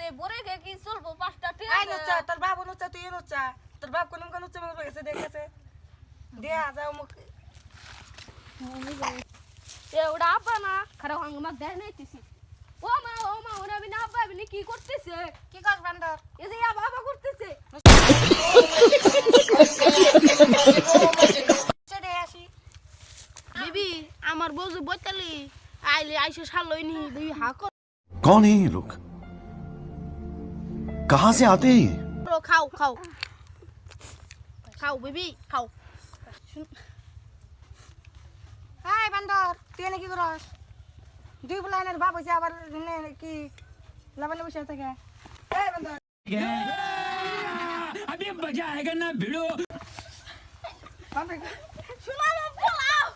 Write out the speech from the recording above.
রে বরে গে কি চলবো 5টা টিয়া আই নুচ্চা তোর বাবু নুচ্চা তুই নুচ্চা তোর বাপ কোন কোন নুচ্চা মরে গেছে দেখেছে দিয়া যাও মুখ ওটা আব্বা না খারাপ হাঙ্গ মাক দেয় নাইতেছি ও মা ওরা আমি না আব্বা আমি কি করতেছে কি কর বান্দর এই যে বাবা করতেছে ছেড়ে আসি বিবি আমার বউ যে বইতালি আইলে আইসে শালই নি বিবি হাক कौन है ये लोग कहां से आते हैं ये খাও খাও খাও বিবি খাও হাই বান্দর তুই এনে কি করস দুই বলাইনের বাপ হইছে আবার কি লাবালে বসে আছে কে এই বান্দর अभी मजा आएगा ना भिड़ो শোনা না পোলাও